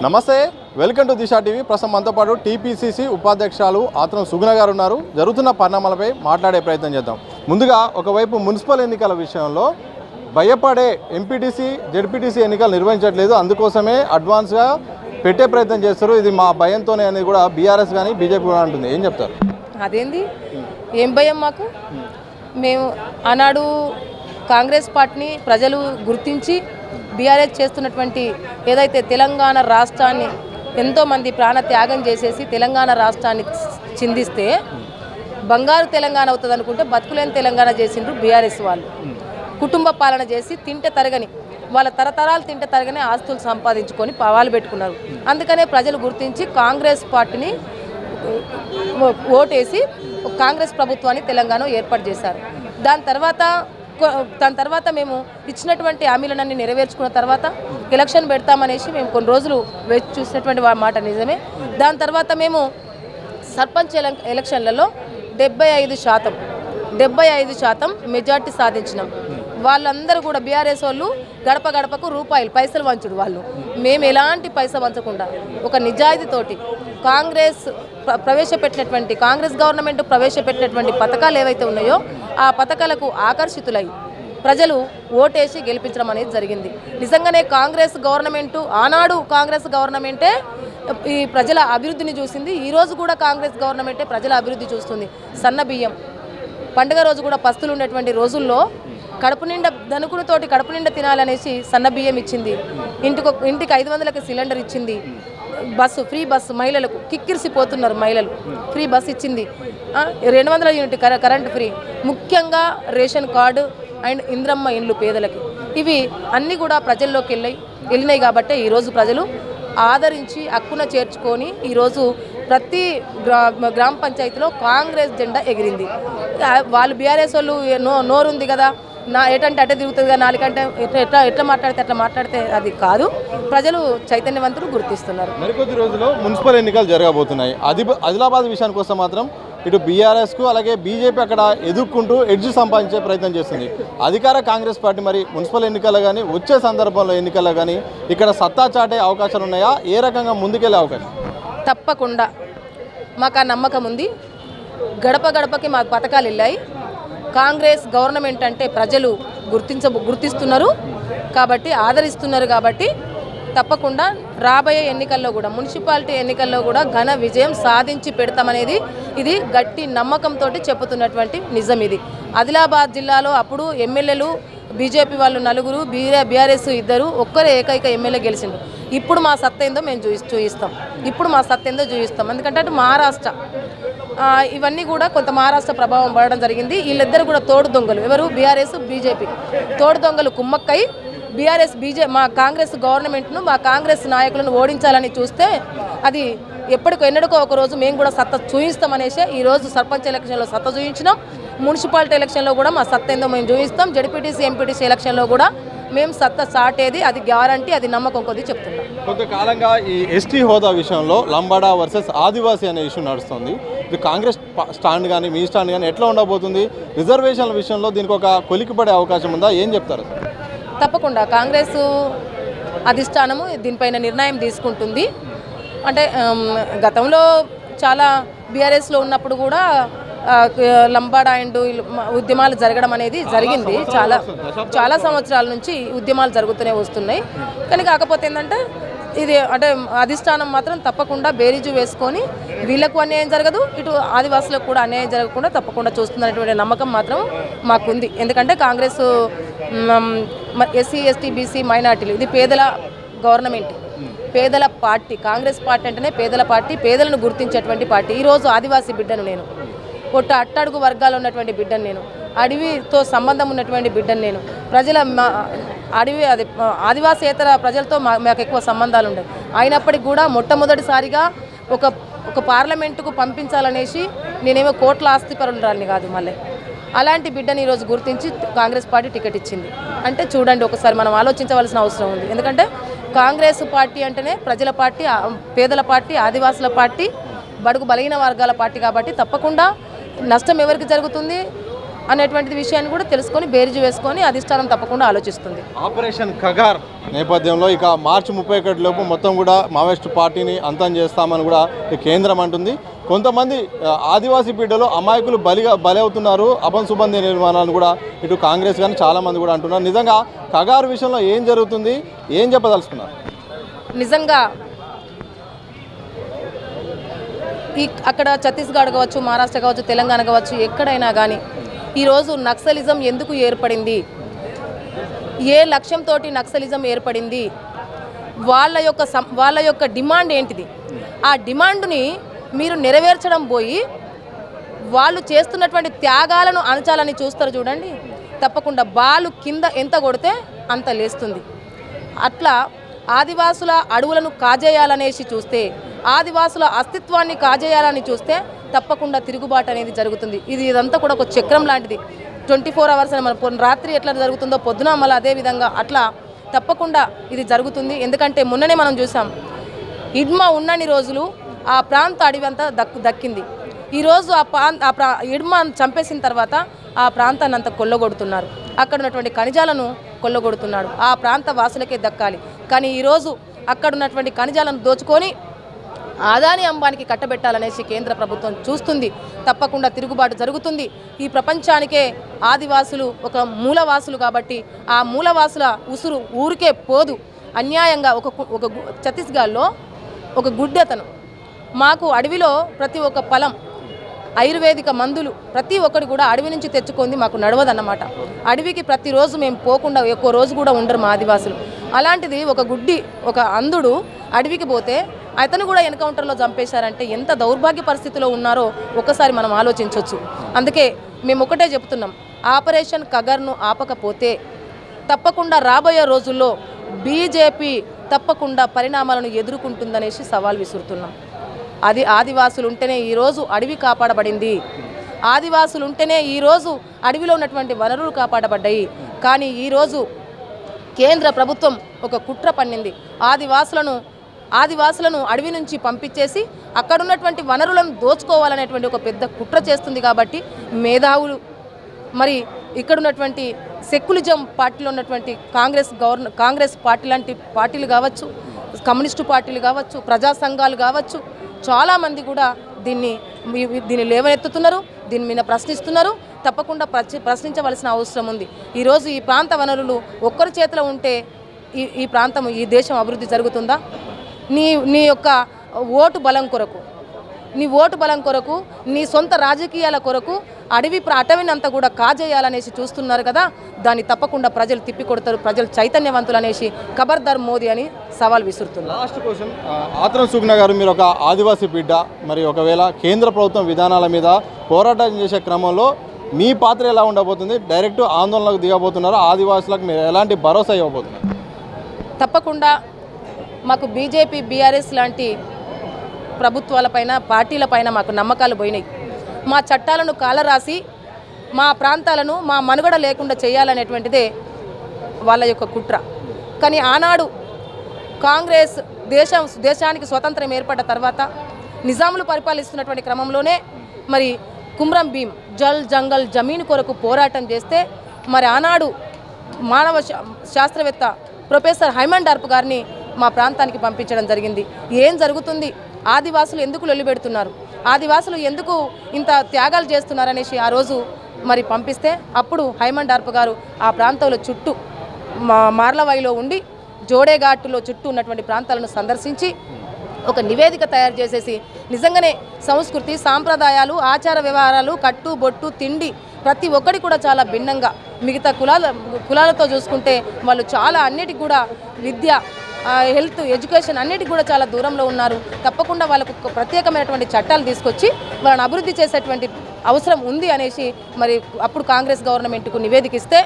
నమస్తే, welcome to Disha TV. ప్రస్తుతం మనతో పాటు టీపీసీసీ ఉపాధ్యక్షురాలు ఆత్రం సుగుణ గారు ఉన్నారు. జరుగుతున్న పరిణామాలపై మాట్లాడే ప్రయత్నం చేద్దాం. ముందుగా ఒకవైపు మున్సిపల్ ఎన్నికల విషయంలో భయపడే ఎంపీటీసీ జెడ్పీటీసీ ఎన్నికలు నిర్వహించట్లేదు, అందుకోసమే అడ్వాన్స్గా పెట్టే ప్రయత్నం చేస్తారు. ఇది మా భయంతోనే అనేది కూడా బీఆర్ఎస్ కానీ బీజేపీ కూడా అంటుంది. ఏం చెప్తారు? అదేంది ఏం భయం మాకు? మేము ఆనాడు కాంగ్రెస్ పార్టీని ప్రజలు గుర్తించి బీఆర్ఎస్ చేస్తున్నటువంటి ఏదైతే తెలంగాణ రాష్ట్రాన్ని ఎంతోమంది ప్రాణ త్యాగం చేసేసి తెలంగాణ రాష్ట్రాన్ని చిందిస్తే బంగారు తెలంగాణ అవుతుంది అనుకుంటే బతుకులేని తెలంగాణ చేసిండ్రు బీఆర్ఎస్ వాళ్ళు. కుటుంబ పాలన చేసి తింటే తరగని వాళ్ళ తరతరాలు తింటే తరగని ఆస్తులు సంపాదించుకొని పవాలు పెట్టుకున్నారు. అందుకనే ప్రజలు గుర్తించి కాంగ్రెస్ పార్టీని ఓటేసి కాంగ్రెస్ ప్రభుత్వాన్ని తెలంగాణ ఏర్పాటు చేశారు. దాని తర్వాత మేము ఇచ్చినటువంటి హామీలన్నీ నెరవేర్చుకున్న తర్వాత ఎలక్షన్ పెడతామనేసి మేము కొన్ని రోజులు వేచి చూసినటువంటి మాట నిజమే. దాని తర్వాత మేము సర్పంచ్ ఎలక్షన్లలో 75% మెజార్టీ సాధించినాం. వాళ్ళందరూ కూడా బీఆర్ఎస్ వాళ్ళు గడప గడపకు పైసలు వంచుడు. వాళ్ళు మేము ఎలాంటి పైసా వంచకుండా ఒక నిజాయితీతోటి కాంగ్రెస్ గవర్నమెంట్ ప్రవేశపెట్టినటువంటి పథకాలు ఏవైతే ఉన్నాయో ఆ పథకాలకు ఆకర్షితులై ప్రజలు ఓటేసి గెలిపించడం అనేది జరిగింది. నిజంగానే కాంగ్రెస్ గవర్నమెంటు ఆనాడు కాంగ్రెస్ గవర్నమెంటే ఈ ప్రజల అభివృద్ధిని చూసింది. ఈరోజు కూడా కాంగ్రెస్ గవర్నమెంటే ప్రజల అభివృద్ధి చూస్తుంది. సన్న బియ్యం పండుగ రోజు కూడా పస్తులు ఉండేటువంటి రోజుల్లో కడుపు నిండా తినాలనేసి సన్న బియ్యం ఇచ్చింది. ఇంటికి 500కి సిలిండర్ ఇచ్చింది. ఫ్రీ బస్సు మహిళలకు కిక్కిరిసిపోతున్నారు మహిళలు. ఫ్రీ బస్సు ఇచ్చింది. 200 యూనిట్ కరెంటు ఫ్రీ. ముఖ్యంగా రేషన్ కార్డు అండ్ ఇంద్రమ్మ ఇండ్లు పేదలకి. ఇవి అన్నీ కూడా ప్రజల్లోకి వెళ్ళినాయి కాబట్టి ఈరోజు ప్రజలు ఆదరించి హక్కున చేర్చుకొని ఈరోజు ప్రతి గ్రామ పంచాయతీలో కాంగ్రెస్ జెండా ఎగిరింది. వాళ్ళు బీఆర్ఎస్ వాళ్ళు నోరుంది కదా, ఎటంటే అట్టే తిరుగుతుంది కదా, నాలుగంటే ఎట్లా మాట్లాడితే అది కాదు. ప్రజలు చైతన్యవంతులు గుర్తిస్తున్నారు. మరికొద్ది రోజుల్లో మున్సిపల్ ఎన్నికలు జరగబోతున్నాయి. ఆదిలాబాద్ విషయానికి వస్తే మాత్రం ఇటు బీఆర్ఎస్కు అలాగే బీజేపీ అక్కడ ఎదుర్కొంటూ ఎడ్జ్ సంపాదించే ప్రయత్నం చేస్తుంది. అధికార కాంగ్రెస్ పార్టీ మరి మున్సిపల్ ఎన్నికల్లో కానీ వచ్చే సందర్భంలో ఎన్నికల్లో కానీ ఇక్కడ సత్తా చాటే అవకాశాలు ఉన్నాయా? ఏ రకంగా ముందుకెళ్ళే అవకాశం? తప్పకుండా మాకు ఆ నమ్మకం ఉంది. గడప గడపకి మాకు పథకాలు వెళ్ళాయి. కాంగ్రెస్ గవర్నమెంట్ అంటే ప్రజలు గుర్తిస్తున్నారు కాబట్టి ఆదరిస్తున్నారు కాబట్టి తప్పకుండా రాబోయే ఎన్నికల్లో కూడా మున్సిపాలిటీ ఎన్నికల్లో కూడా ఘన విజయం సాధించి పెడతామనేది ఇది గట్టి నమ్మకంతో చెప్పుతున్నటువంటి నిజం. ఇది ఆదిలాబాద్ జిల్లాలో అప్పుడు ఎమ్మెల్యేలు బీజేపీ వాళ్ళు 4, బీఆర్ఎస్ 2, ఒక్కరే ఏకైక ఎమ్మెల్యే గెలిచిండు. ఇప్పుడు మా సత్తా ఏందో మేము చూపిస్తాం. ఎందుకంటే అటు మహారాష్ట్ర ఇవన్నీ కూడా కొంత మహారాష్ట్ర ప్రభావం పడడం జరిగింది. వీళ్ళిద్దరు కూడా తోడు దొంగలు. ఎవరు? బీఆర్ఎస్ బీజేపీ తోడు దొంగలు కుమ్మక్కై మా కాంగ్రెస్ గవర్నమెంట్ను మా కాంగ్రెస్ నాయకులను ఓడించాలని చూస్తే అది ఎన్నడకో ఒకరోజు మేము కూడా సత్తా చూపిస్తామనేసి ఈరోజు సర్పంచ్ ఎలక్షన్లో సత్తా చూపించినాం. మున్సిపాలిటీ ఎలక్షన్లో కూడా మా సత్తా ఏందో మేము చూపిస్తాం. జెడ్పీటీసీ ఎంపీటీసీ ఎలక్షన్లో కూడా మేము సత్తా చాటేది అది గ్యారంటీ, అది నమ్మకం కొద్ది చెప్తున్నాం. కొంతకాలంగా ఈ ఎస్టీ హోదా విషయంలో లంబాడా వర్సెస్ ఆదివాసీ అనే ఇష్యూ నడుస్తుంది. ఇది కాంగ్రెస్ స్టాండ్ కానీ మీ స్టాండ్ కానీ ఎట్లా ఉండబోతుంది? రిజర్వేషన్ల విషయంలో దీనికి ఒక కొలికిపడే అవకాశం ఉందా? ఏం చెప్తారు? తప్పకుండా కాంగ్రెస్ అధిష్టానము దీనిపైన నిర్ణయం తీసుకుంటుంది. అంటే గతంలో చాలా బీఆర్ఎస్లో ఉన్నప్పుడు కూడా లంబాడా అండ్ ఉద్యమాలు జరగడం అనేది జరిగింది. చాలా సంవత్సరాల నుంచి ఉద్యమాలు జరుగుతూనే వస్తున్నాయి. కానీ కాకపోతే ఏంటంటే ఇది అంటే అధిష్టానం మాత్రం తప్పకుండా బేరీజు వేసుకొని వీళ్ళకు అన్యాయం జరగదు, ఇటు ఆదివాసులకు కూడా అన్యాయం జరగకుండా తప్పకుండా చూస్తున్నటువంటి నమ్మకం మాత్రం మాకుంది. ఎందుకంటే కాంగ్రెస్ ఎస్సీ ఎస్టీ బీసీ మైనార్టీలు ఇది పేదల గవర్నమెంట్, పేదల పార్టీ. కాంగ్రెస్ పార్టీ అంటేనే పేదల పార్టీ, పేదలను గుర్తించేటువంటి పార్టీ. ఈరోజు ఆదివాసీ బిడ్డను నేను, అట్టడుగు వర్గాలు ఉన్నటువంటి బిడ్డను నేను, అడవితో సంబంధం ఉన్నటువంటి బిడ్డను నేను, ఆదివాసేతర ప్రజలతో మాకు ఎక్కువ సంబంధాలు ఉన్నాయి. అయినప్పటికీ కూడా మొట్టమొదటిసారిగా ఒక పార్లమెంటుకు పంపించాలనేసి నేనేమో కోట్ల ఆస్తిపరురాలిని కాదు, మళ్ళీ అలాంటి బిడ్డని ఈరోజు గుర్తించి కాంగ్రెస్ పార్టీ టికెట్ ఇచ్చింది. అంటే చూడండి, ఒకసారి మనం ఆలోచించవలసిన అవసరం ఉంది. ఎందుకంటే కాంగ్రెస్ పార్టీ అంటేనే ప్రజల పార్టీ, పేదల పార్టీ, ఆదివాసుల పార్టీ, బడుగు బలహీన వర్గాల పార్టీ. కాబట్టి తప్పకుండా నష్టం ఎవరికి జరుగుతుంది? అనేటువంటి విషయాన్ని కూడా తెలుసుకొని బేరీజు వేసుకొని అధిష్టానం తప్పకుండా ఆలోచిస్తుంది. ఆపరేషన్ కగార్ నేపథ్యంలో ఇక మార్చి 31 లోపు మొత్తం కూడా మావోయిస్టు పార్టీని అంతం చేస్తామని కూడా కేంద్రం అంటుంది. కొంతమంది ఆదివాసీ బిడ్డలు అమాయకులు బలి అవుతున్నారు, అపంసుబంధి నిర్మాణాలను కూడా ఇటు కాంగ్రెస్ కానీ చాలామంది కూడా అంటున్నారు. నిజంగా కగారు విషయంలో ఏం జరుగుతుంది, ఏం చెప్పదలుచుకున్నారు? నిజంగా అక్కడ ఛత్తీస్గఢ్ కావచ్చు, మహారాష్ట్ర కావచ్చు, తెలంగాణ కావచ్చు, ఎక్కడైనా కానీ ఈరోజు నక్సలిజం ఎందుకు ఏర్పడింది, ఏ లక్ష్యంతో నక్సలిజం ఏర్పడింది, వాళ్ళ యొక్క డిమాండ్ ఏంటిది, ఆ డిమాండ్ని మీరు నెరవేర్చడం పోయి వాళ్ళు చేస్తున్నటువంటి త్యాగాలను అణచాలని చూస్తారు చూడండి. తప్పకుండా బాలు కింద ఎంత కొడితే అంత లేస్తుంది. అట్లా ఆదివాసుల అడవులను కాజేయాలనేసి చూస్తే, ఆదివాసుల అస్తిత్వాన్ని కాజేయాలని చూస్తే తప్పకుండా తిరుగుబాటు అనేది జరుగుతుంది. ఇదంతా కూడా ఒక చక్రం లాంటిది. 24 hours అని మన రాత్రి ఎట్లా జరుగుతుందో పొద్దున మళ్ళీ అదే విధంగా అట్లా తప్పకుండా ఇది జరుగుతుంది. ఎందుకంటే మొన్ననే మనం చూసాం, ఇడ్మా ఉన్నన్ని రోజులు ఆ ప్రాంత అడవి అంతా దక్కింది. ఈరోజు ఇడ్మాను చంపేసిన తర్వాత ఆ ప్రాంతాన్ని అంతా కొల్లగొడుతున్నారు. అక్కడ ఉన్నటువంటి ఖనిజాలను కొల్లగొడుతున్నాడు. ఆ ప్రాంత వాసులకే దక్కాలి. కానీ ఈరోజు అక్కడ ఉన్నటువంటి ఖనిజాలను దోచుకొని ఆదాని అంబానికి కట్టబెట్టాలనేసి కేంద్ర ప్రభుత్వం చూస్తుంది. తప్పకుండా తిరుగుబాటు జరుగుతుంది. ఈ ప్రపంచానికే ఆదివాసులు ఒక మూలవాసులు కాబట్టి ఆ మూలవాసుల ఉసురు ఊరికే పోదు. అన్యాయంగా ఒక ఛత్తీస్గఢ్లో ఒక గుడ్డెతను మాకు అడవిలో ప్రతి ఒక్క పొలం ఆయుర్వేదిక మందులు ప్రతి ఒక్కటి కూడా అడవి నుంచి తెచ్చుకుంది, మాకు నడవదన్నమాట. అడవికి ప్రతిరోజు మేము పోకుండా ఎక్కువ రోజు కూడా ఉండరు మా ఆదివాసులు. అలాంటిది ఒక అంధుడు అడవికి పోతే అతను కూడా ఎన్కౌంటర్లో చంపేశారంటే ఎంత దౌర్భాగ్య పరిస్థితిలో ఉన్నారో ఒకసారి మనం ఆలోచించవచ్చు. అందుకే మేము ఒకటే చెప్తున్నాం, ఆపరేషన్ కగర్ను ఆపకపోతే తప్పకుండా రాబోయే రోజుల్లో బీజేపీ తప్పకుండా పరిణామాలను ఎదుర్కొంటుందనేసి సవాల్ విసురుతున్నాం. అది ఆదివాసులు ఉంటేనే ఈరోజు అడవి కాపాడబడింది, ఆదివాసులు ఉంటేనే ఈరోజు అడవిలో ఉన్నటువంటి వనరులు కాపాడబడ్డాయి. కానీ ఈరోజు కేంద్ర ప్రభుత్వం ఒక కుట్ర పన్నింది. ఆదివాసులను అడవి నుంచి పంపించేసి అక్కడ ఉన్నటువంటి వనరులను దోచుకోవాలనేటువంటి ఒక పెద్ద కుట్ర చేస్తుంది. కాబట్టి మేధావులు మరి ఇక్కడ ఉన్నటువంటి సెక్యులిజం పార్టీలో ఉన్నటువంటి కాంగ్రెస్ పార్టీ లాంటి పార్టీలు కావచ్చు, కమ్యూనిస్టు పార్టీలు కావచ్చు, ప్రజా సంఘాలు కావచ్చు, చాలామంది కూడా దీన్ని లేవనెత్తుతున్నారు, దీని మీద ప్రశ్నిస్తున్నారు. తప్పకుండా ప్రశ్నించవలసిన అవసరం ఉంది. ఈరోజు ఈ ప్రాంత వనరులు ఒక్కరి చేతిలో ఉంటే ఈ ప్రాంతం, ఈ దేశం అభివృద్ధి జరుగుతుందా? నీ యొక్క ఓటు బలం కొరకు, నీ సొంత రాజకీయాల కొరకు అటవిని అంతా కూడా కాజేయాలనేసి చూస్తున్నారు కదా. దాన్ని తప్పకుండా ప్రజలు తిప్పికొడతారు, ప్రజలు చైతన్యవంతులు అనేసి ఖబర్దార్ మోదీ అని సవాల్ విసురుతున్నారు. లాస్ట్ క్వశ్చన్, ఆత్రం సుగ్న గారు, మీరు ఒక ఆదివాసీ బిడ్డ, మరి ఒకవేళ కేంద్ర ప్రభుత్వం విధానాల మీద పోరాటం చేసే క్రమంలో మీ పాత్ర ఎలా ఉండబోతుంది? డైరెక్ట్ ఆందోళనకు దిగబోతున్నారు, ఆదివాసులకు మీరు ఎలాంటి భరోసా ఇవ్వబోతున్నారు? తప్పకుండా మాకు బీజేపీ, బీఆర్ఎస్ లాంటి ప్రభుత్వాలపైన, పార్టీలపైన మాకు నమ్మకాలు పోయినాయి. మా చట్టాలను కాలరాసి మా ప్రాంతాలను, మా మనుగడ లేకుండా చేయాలనేటువంటిదే వాళ్ళ యొక్క కుట్ర. కానీ ఆనాడు కాంగ్రెస్ దేశానికి స్వతంత్రం ఏర్పడ్డ తర్వాత నిజాములు పరిపాలిస్తున్నటువంటి క్రమంలోనే మరి కుమ్రం భీం జల్ జంగల్ జమీన్ కొరకు పోరాటం చేస్తే మరి ఆనాడు మానవ శాస్త్రవేత్త ప్రొఫెసర్ హైమండార్ప్ గారిని మా ప్రాంతానికి పంపించడం జరిగింది. ఏం జరుగుతుంది, ఆదివాసులు ఎందుకు లొల్లిపెడుతున్నారు, ఆదివాసులు ఎందుకు ఇంత త్యాగాలు చేస్తున్నారనేసి ఆ రోజు మరి పంపిస్తే అప్పుడు హైమండార్ప్ గారు ఆ ప్రాంతంలో చుట్టూ మార్లవాయిలో ఉండి జోడేఘాటులో చుట్టూ ఉన్నటువంటి ప్రాంతాలను సందర్శించి ఒక నివేదిక తయారు చేసేసి నిజంగానే సంస్కృతి, సాంప్రదాయాలు, ఆచార వ్యవహారాలు, కట్టు బొట్టు, తిండి ప్రతి ఒక్కటి కూడా చాలా భిన్నంగా, మిగతా కులాలతో చూసుకుంటే వాళ్ళు చాలా అన్నిటికి కూడా విద్య, హెల్త్, ఎడ్యుకేషన్ అన్నిటికి కూడా చాలా దూరంలో ఉన్నారు. తప్పకుండా వాళ్ళకు ప్రత్యేకమైనటువంటి చట్టాలు తీసుకొచ్చి వాళ్ళని అభివృద్ధి చేసేటువంటి అవసరం ఉంది అనేసి మరి అప్పుడు కాంగ్రెస్ గవర్నమెంట్కు నివేదిక ఇస్తే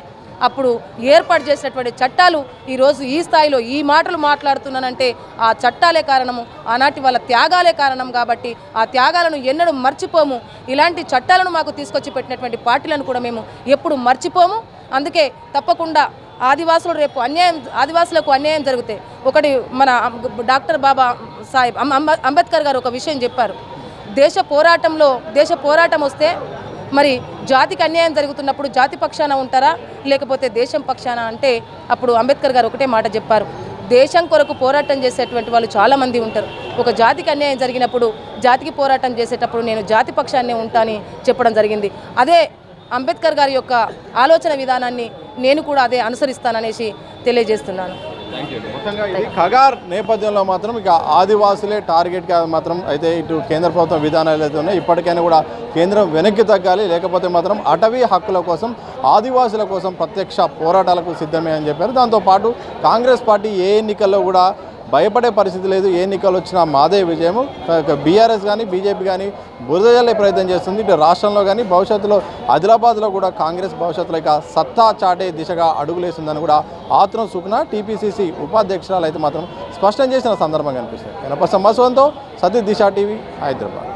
అప్పుడు ఏర్పాటు చేసినటువంటి చట్టాలు ఈరోజు ఈ స్థాయిలో ఈ మాటలు మాట్లాడుతున్నానంటే ఆ చట్టాలే కారణము, ఆనాటి వాళ్ళ త్యాగాలే కారణం. కాబట్టి ఆ త్యాగాలను ఎన్నడూ మర్చిపోము. ఇలాంటి చట్టాలను మాకు తీసుకొచ్చి పెట్టినటువంటి పార్టీలను కూడా మేము ఎప్పుడు మర్చిపోము. అందుకే తప్పకుండా ఆదివాసులకు అన్యాయం జరిగితే ఒకటి మన డాక్టర్ బాబా సాహెబ్ అంబేద్కర్ గారు ఒక విషయం చెప్పారు. దేశ పోరాటం వస్తే మరి జాతికి అన్యాయం జరుగుతున్నప్పుడు జాతి పక్షాన ఉంటారా లేకపోతే దేశం పక్షాన అంటే అప్పుడు అంబేద్కర్ గారు ఒకటే మాట చెప్పారు, దేశం కొరకు పోరాటం చేసేటువంటి వాళ్ళు చాలామంది ఉంటారు, ఒక జాతికి అన్యాయం జరిగినప్పుడు జాతికి పోరాటం చేసేటప్పుడు నేను జాతి పక్షాన్నే ఉంటానని చెప్పడం జరిగింది. అదే అంబేద్కర్ గారి యొక్క ఆలోచన విధానాన్ని నేను కూడా అదే అనుసరిస్తాననేసి తెలియజేస్తున్నాను. మొత్తంగా ఇది ఖగార్ నేపథ్యంలో మాత్రం ఇక ఆదివాసులే టార్గెట్గా మాత్రం అయితే ఇటు కేంద్ర ప్రభుత్వం విధానాలు అయితే ఉన్నాయి. ఇప్పటికైనా కూడా కేంద్రం వెనక్కి తగ్గాలి, లేకపోతే మాత్రం అటవీ హక్కుల కోసం ఆదివాసుల కోసం ప్రత్యక్ష పోరాటాలకు సిద్ధమే అని చెప్పారు. దాంతోపాటు కాంగ్రెస్ పార్టీ ఏ ఎన్నికల్లో కూడా భయపడే పరిస్థితి లేదు, ఏ ఎన్నికలు వచ్చినా మాదే విజయము. బీఆర్ఎస్ కానీ బీజేపీ కానీ బురదజల్లే ప్రయత్నం చేస్తుంది. ఇటు రాష్ట్రంలో కానీ భవిష్యత్తులో ఆదిలాబాద్లో కూడా కాంగ్రెస్ భవిష్యత్తులో ఇక సత్తా చాటే దిశగా అడుగులేస్తుందని కూడా ఆత్రం సుఖ్నా టీపీసీసీ ఉపాధ్యక్షురాలు అయితే మాత్రం స్పష్టం చేసిన సందర్భం కనిపిస్తుంది. ఎనప సంవత్సరంతో సతీష్ దిశ టీవీ హైదరాబాద్.